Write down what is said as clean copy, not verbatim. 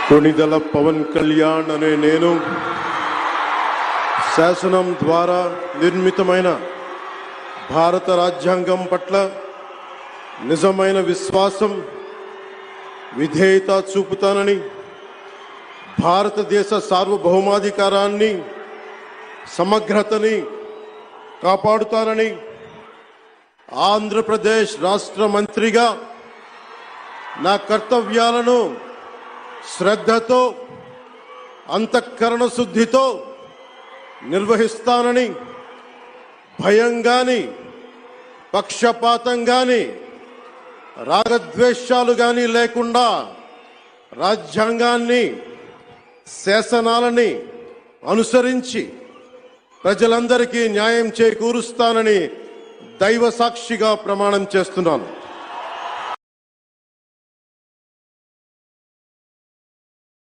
కొణిదెల పవన్ కళ్యాణ్ అనే నేను శాసనం ద్వారా నిర్మితమైన భారత రాజ్యాంగం పట్ల నిజమైన విశ్వాసం విధేయత చూపుతానని, భారతదేశ సార్వభౌమాధికారాన్ని సమగ్రతని కాపాడుతానని, ఆంధ్రప్రదేశ్ రాష్ట్ర మంత్రిగా నా కర్తవ్యాలను శ్రద్ధతో అంతఃకరణ శుద్ధితో నిర్వహిస్తానని, భయం గాని పక్షపాతం గాని రాగద్వేషాలు గాని లేకుండా రాజ్యాంగాన్ని శాసనాలని అనుసరించి ప్రజలందరికీ న్యాయం చేకూరుస్తానని దైవ సాక్షిగా ప్రమాణం చేస్తున్నాను.